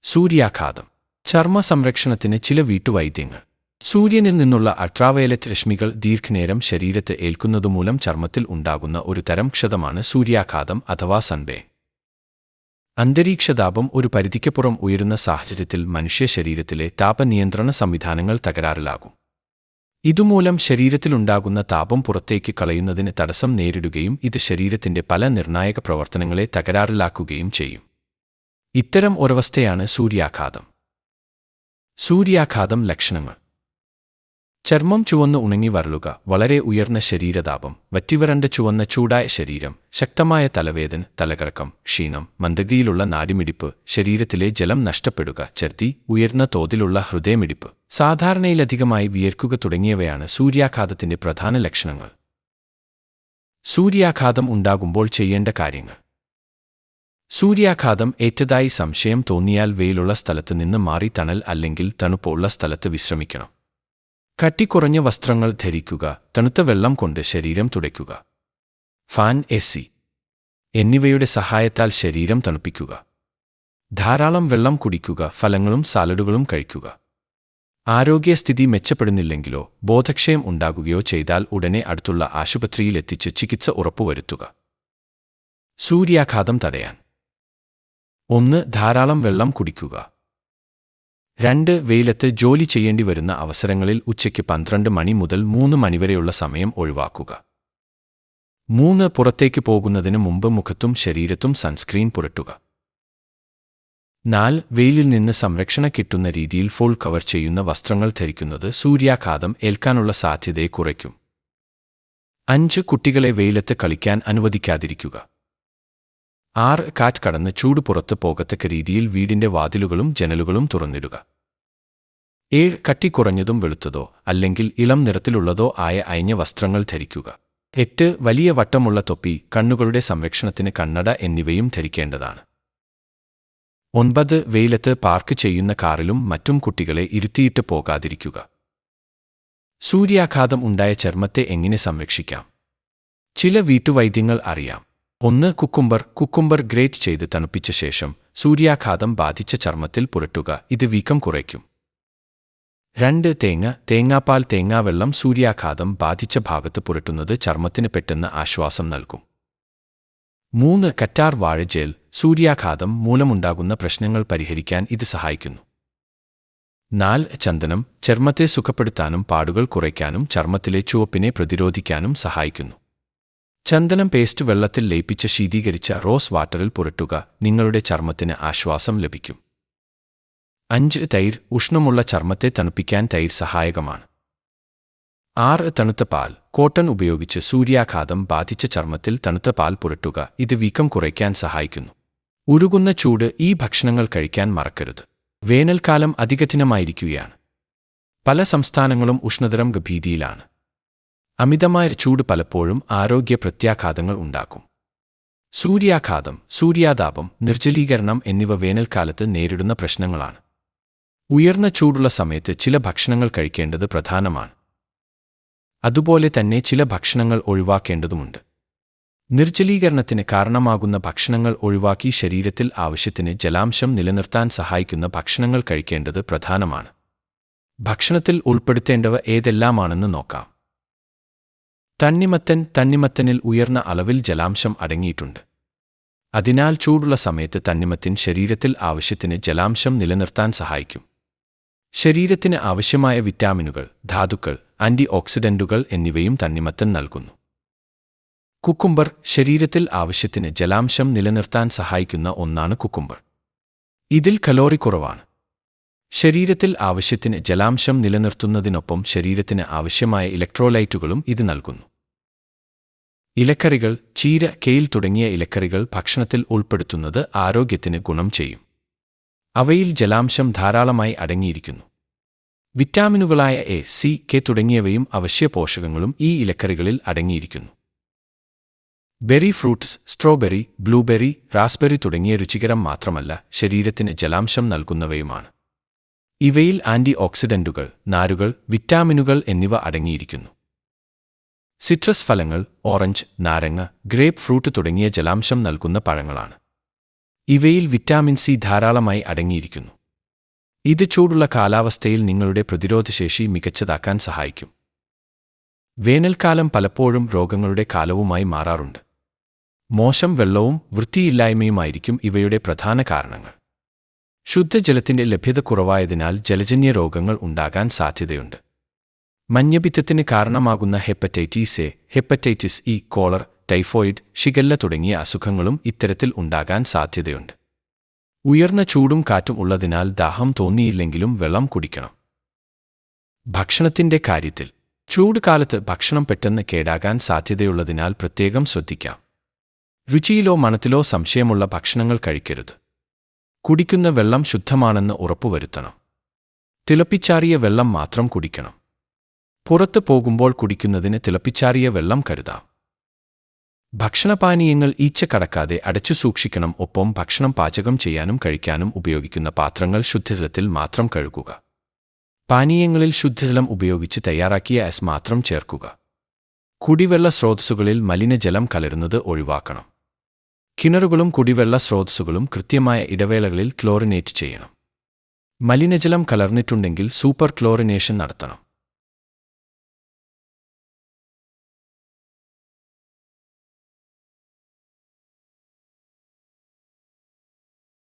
സൂര്യാഘാതം. ചർമ്മ സംരക്ഷണത്തിന് ചില വീട്ടുവൈദ്യങ്ങൾ. സൂര്യനിൽ നിന്നുള്ള അൾട്രാവയലറ്റ് രശ്മികൾ ദീർഘനേരം ശരീരത്തെ ഏൽക്കുന്നതുമൂലം ചർമ്മത്തിൽ ഉണ്ടാകുന്ന ഒരു തരം ക്ഷതമാണ് സൂര്യാഘാതം അഥവാ സൺബേൺ. അന്തരീക്ഷതാപം ഒരു പരിധിക്കപ്പുറം ഉയരുന്ന സാഹചര്യത്തിൽ മനുഷ്യ ശരീരത്തിലെ താപനിയന്ത്രണ സംവിധാനങ്ങൾ തകരാറിലാകും. ഇതുമൂലം ശരീരത്തിലുണ്ടാകുന്ന താപം പുറത്തേക്ക് കളയുന്നതിന് തടസ്സം നേരിടുകയും ഇത് ശരീരത്തിന്റെ പല നിർണായക പ്രവർത്തനങ്ങളെ തകരാറിലാക്കുകയും ചെയ്യും. ഇത്തരം ഒരവസ്ഥയാണ് സൂര്യാഘാതം. സൂര്യാഘാതം ലക്ഷണങ്ങൾ: ചർമ്മം ചുവന്ന് ഉണങ്ങി വരളുക, വളരെ ഉയർന്ന ശരീരതാപം, വറ്റിവരണ്ട ചുവന്ന ചൂടായ ശരീരം, ശക്തമായ തലവേദന, തലകറക്കം, ക്ഷീണം, മന്ദഗതിയിലുള്ള നാഡിമിടിപ്പ്, ശരീരത്തിലെ ജലം നഷ്ടപ്പെടുക, ഛർദ്ദി, ഉയർന്ന തോതിലുള്ള ഹൃദയമിടിപ്പ്, സാധാരണയിലധികമായി വിയർക്കുക തുടങ്ങിയവയാണ് സൂര്യാഘാതത്തിന്റെ പ്രധാന ലക്ഷണങ്ങൾ. സൂര്യാഘാതം ഉണ്ടാകുമ്പോൾ ചെയ്യേണ്ട കാര്യങ്ങൾ: സൂര്യാഘാതം ഏറ്റതായി സംശയം തോന്നിയാൽ വെയിലുള്ള സ്ഥലത്ത് നിന്ന് മാറി തണൽ അല്ലെങ്കിൽ തണുപ്പുള്ള സ്ഥലത്ത് വിശ്രമിക്കണം. കട്ടിക്കുറഞ്ഞ വസ്ത്രങ്ങൾ ധരിക്കുക. തണുത്ത വെള്ളം കൊണ്ട് ശരീരം തുടയ്ക്കുക. ഫാൻ, എസി എന്നിവയുടെ സഹായത്താൽ ശരീരം തണുപ്പിക്കുക. ധാരാളം വെള്ളം കുടിക്കുക. ഫലങ്ങളും സാലഡുകളും കഴിക്കുക. ആരോഗ്യസ്ഥിതി മെച്ചപ്പെടുന്നില്ലെങ്കിലോ ബോധക്ഷയം ഉണ്ടാകുകയോ ചെയ്താൽ ഉടനെ അടുത്തുള്ള ആശുപത്രിയിൽ എത്തിച്ച് ചികിത്സ ഉറപ്പുവരുത്തുക. സൂര്യാഘാതം തടയാൻ: 1. ധാരാളം വെള്ളം കുടിക്കുക. 2. വെയിലത്ത് ജോലി ചെയ്യേണ്ടി വരുന്ന അവസരങ്ങളിൽ ഉച്ചയ്ക്ക് 12 മണി മുതൽ 3 മണിവരെയുള്ള സമയം ഒഴിവാക്കുക. 3. പുറത്തേക്ക് പോകുന്നതിന് മുമ്പ് മുഖത്തും ശരീരത്തും സൺസ്ക്രീൻ പുരട്ടുക. 4. വെയിലിൽ നിന്ന് സംരക്ഷണം കിട്ടുന്ന രീതിയിൽ ഫുൾ കവർ ചെയ്യുന്ന വസ്ത്രങ്ങൾ ധരിക്കുന്നത് സൂര്യാഘാതം ഏൽക്കാനുള്ള സാധ്യതയെ കുറയ്ക്കും. 5. കുട്ടികളെ വെയിലത്ത് കളിക്കാൻ അനുവദിക്കാതിരിക്കുക. 6. കാറ്റ് കടന്ന് ചൂട് പുറത്ത് പോകത്തക്ക രീതിയിൽ വീടിന്റെ വാതിലുകളും ജനലുകളും തുറന്നിടുക. 7. കട്ടിക്കുറഞ്ഞതും വെളുത്തതോ അല്ലെങ്കിൽ ഇളം നിറത്തിലുള്ളതോ ആയ അയഞ്ഞ വസ്ത്രങ്ങൾ ധരിക്കുക. 8. വലിയ വട്ടമുള്ള തൊപ്പി, കണ്ണുകളുടെ സംരക്ഷണത്തിന് കണ്ണട എന്നിവയും ധരിക്കേണ്ടതാണ്. 9. വെയിലത്ത് പാർക്ക് ചെയ്യുന്ന കാറിലും മറ്റും കുട്ടികളെ ഇരുത്തിയിട്ട് പോകാതിരിക്കുക. സൂര്യാഘാതം ഉണ്ടായ ചർമ്മത്തെ എങ്ങനെ സംരക്ഷിക്കാം? ചില വീട്ടുവൈദ്യങ്ങൾ അറിയാം. 1. കുക്കുംബർ ഗ്രേറ്റ് ചെയ്ത് തണുപ്പിച്ച ശേഷം സൂര്യാഘാതം ബാധിച്ച ചർമ്മത്തിൽ പുരട്ടുക. ഇത് വീക്കം കുറയ്ക്കും. 2. തേങ്ങാപ്പാൽ, തേങ്ങാവെള്ളം സൂര്യാഘാതം ബാധിച്ച ഭാഗത്ത് പുരട്ടുന്നത് ചർമ്മത്തിന് പെട്ടെന്ന് ആശ്വാസം നൽകും. 3. കറ്റാർ വാഴ ജെൽ, സൂര്യാഘാതം മൂലമുണ്ടാകുന്ന പ്രശ്നങ്ങൾ പരിഹരിക്കാൻ ഇത് സഹായിക്കുന്നു. 4. ചന്ദനം, ചർമ്മത്തെ സുഖപ്പെടുത്താനും പാടുകൾ കുറയ്ക്കാനും ചർമ്മത്തിലെ ചുവപ്പിനെ പ്രതിരോധിക്കാനും സഹായിക്കുന്നു. ചന്ദനം പേസ്റ്റ് വെള്ളത്തിൽ ലയിപ്പിച്ച ശീതീകരിച്ച റോസ് വാട്ടറിൽ പുരട്ടുക. നിങ്ങളുടെ ചർമ്മത്തിന് ആശ്വാസം ലഭിക്കും. 5. തൈര്, ഉഷ്ണമുള്ള ചർമ്മത്തെ തണുപ്പിക്കാൻ തൈര് സഹായകമാണ്. 6. തണുത്ത പാൽ, കോട്ടൺ ഉപയോഗിച്ച് സൂര്യാഘാതം ബാധിച്ച ചർമ്മത്തിൽ തണുത്ത പാൽ പുരട്ടുക. ഇത് വീക്കം കുറയ്ക്കാൻ സഹായിക്കുന്നു. ഉരുകുന്ന ചൂട്, ഈ ഭക്ഷണങ്ങൾ കഴിക്കാൻ മറക്കരുത്. വേനൽക്കാലം അതികഠിനമായിരിക്കുകയാണ്. പല സംസ്ഥാനങ്ങളും ഉഷ്ണതരം ഭീതിയിലാണ്. അമിതമായ ചൂട് പലപ്പോഴും ആരോഗ്യ പ്രത്യാഘാതങ്ങൾ ഉണ്ടാക്കും. സൂര്യാഘാതം, സൂര്യാതാപം, നിർജ്ജലീകരണം എന്നിവ വേനൽക്കാലത്ത് നേരിടുന്ന പ്രശ്നങ്ങളാണ്. ഉയർന്ന ചൂടുള്ള സമയത്ത് ചില ഭക്ഷണങ്ങൾ കഴിക്കേണ്ടത് പ്രധാനമാണ്. അതുപോലെ തന്നെ ചില ഭക്ഷണങ്ങൾ ഒഴിവാക്കേണ്ടതുമുണ്ട്. നിർജ്ജലീകരണത്തിന് കാരണമാകുന്ന ഭക്ഷണങ്ങൾ ഒഴിവാക്കി ശരീരത്തിൽ ആവശ്യത്തിന് ജലാംശം നിലനിർത്താൻ സഹായിക്കുന്ന ഭക്ഷണങ്ങൾ കഴിക്കേണ്ടത് പ്രധാനമാണ്. ഭക്ഷണത്തിൽ ഉൾപ്പെടുത്തേണ്ടവ ഏതെല്ലാമാണെന്ന് നോക്കാം. തണ്ണിമത്തനിൽ ഉയർന്ന അളവിൽ ജലാംശം അടങ്ങിയിട്ടുണ്ട്. അതിനാൽ ചൂടുള്ള സമയത്ത് തണ്ണിമത്തൻ ശരീരത്തിൽ ആവശ്യത്തിന് ജലാംശം നിലനിർത്താൻ സഹായിക്കും. ശരീരത്തിന് ആവശ്യമായ വിറ്റാമിനുകൾ, ധാതുക്കൾ, ആന്റി ഓക്സിഡന്റുകൾ എന്നിവയും തണ്ണിമത്തൻ നൽകുന്നു. കുക്കുംബർ, ശരീരത്തിൽ ആവശ്യത്തിന് ജലാംശം നിലനിർത്താൻ സഹായിക്കുന്ന ഒന്നാണ് കുക്കുംബർ. ഇതിൽ കലോറി കുറവാണ്. ശരീരത്തിൽ ആവശ്യത്തിന് ജലാംശം നിലനിർത്തുന്നതിനൊപ്പം ശരീരത്തിന് ആവശ്യമായ ഇലക്ട്രോലൈറ്റുകളും ഇത് നൽകുന്നു. ഇലക്കറികൾ, ചീര, കെയിൽ തുടങ്ങിയ ഇലക്കറികൾ ഭക്ഷണത്തിൽ ഉൾപ്പെടുത്തുന്നത് ആരോഗ്യത്തിന് ഗുണം ചെയ്യും. അവയിൽ ജലാംശം ധാരാളമായി അടങ്ങിയിരിക്കുന്നു. വിറ്റാമിനുകളായ എ, സി, കെ തുടങ്ങിയവയും അവശ്യ പോഷകങ്ങളും ഈ ഇലക്കറികളിൽ അടങ്ങിയിരിക്കുന്നു. Berry fruits, strawberry, blueberry, raspberry തുടങ്ങിയ രുചികരം മാത്രമല്ല, ശരീരത്തിന് ജലാംശം നൽകുന്നവയുമാണ്. ഇവയിൽ ആന്റി ഓക്സിഡന്റുകൾ, നാരുകൾ, വിറ്റാമിനുകൾ എന്നിവ അടങ്ങിയിരിക്കുന്നു. സിട്രസ് ഫലങ്ങൾ, ഓറഞ്ച്, നാരങ്ങ, ഗ്രേപ്പ് ഫ്രൂട്ട് തുടങ്ങിയ ജലാംശം നൽകുന്ന പഴങ്ങളാണ്. ഇവയിൽ വിറ്റാമിൻ സി ധാരാളമായി അടങ്ങിയിരിക്കുന്നു. ഇത് ചൂടുള്ള കാലാവസ്ഥയിൽ നിങ്ങളുടെ പ്രതിരോധശേഷി മികച്ചതാക്കാൻ സഹായിക്കും. വേനൽക്കാലം പലപ്പോഴും രോഗങ്ങളുടെ കാലവുമായി മാറാറുണ്ട്. മോശം വെള്ളവും വൃത്തിയില്ലായ്മയുമായിരിക്കും ഇവയുടെ പ്രധാന കാരണങ്ങൾ. ശുദ്ധജലത്തിന്റെ ലഭ്യത കുറവായതിനാൽ ജലജന്യ രോഗങ്ങൾ ഉണ്ടാകാൻ സാധ്യതയുണ്ട്. മഞ്ഞപ്പിത്തത്തിന് കാരണമാകുന്ന hepatitis A, hepatitis E, cholera, typhoid, shigella തുടങ്ങിയ അസുഖങ്ങളും ഇത്തരത്തിൽ ഉണ്ടാകാൻ സാധ്യതയുണ്ട്. ഉയർന്ന ചൂടും കാറ്റും ഉള്ളതിനാൽ ദാഹം തോന്നിയില്ലെങ്കിലും വെള്ളം കുടിക്കണം. ഭക്ഷണത്തിന്റെ കാര്യത്തിൽ ചൂട് കാലത്ത് ഭക്ഷണം പെട്ടെന്ന് കേടാകാൻ സാധ്യതയുള്ളതിനാൽ പ്രത്യേകം ശ്രദ്ധിക്കാം. രുചിയിലോ മണത്തിലോ സംശയമുള്ള ഭക്ഷണങ്ങൾ കഴിക്കരുത്. കുടിക്കുന്ന വെള്ളം ശുദ്ധമാണെന്ന് ഉറപ്പുവരുത്തണം. തിളപ്പിച്ചാറിയ വെള്ളം മാത്രം കുടിക്കണം. പുറത്ത് പോകുമ്പോൾ കുടിക്കുന്നതിന് തിളപ്പിച്ചാറിയ വെള്ളം കരുതാം. ഭക്ഷണപാനീയങ്ങൾ ഈച്ച കടക്കാതെ അടച്ചു സൂക്ഷിക്കണം. ഒപ്പം ഭക്ഷണം പാചകം ചെയ്യാനും കഴിക്കാനും ഉപയോഗിക്കുന്ന പാത്രങ്ങൾ ശുദ്ധജലത്തിൽ മാത്രം കഴുകുക. പാനീയങ്ങളിൽ ശുദ്ധജലം ഉപയോഗിച്ച് തയ്യാറാക്കിയ ഐസ് മാത്രം ചേർക്കുക. കുടിവെള്ള സ്രോതസ്സുകളിൽ മലിനജലം കലരുന്നത് ഒഴിവാക്കണം. കിണറുകളും കുടിവെള്ള സ്രോതസ്സുകളും കൃത്യമായ ഇടവേളകളിൽ ക്ലോറിനേറ്റ് ചെയ്യണം. മലിനജലം കലർന്നിട്ടുണ്ടെങ്കിൽ സൂപ്പർ ക്ലോറിനേഷൻ നടത്തണം.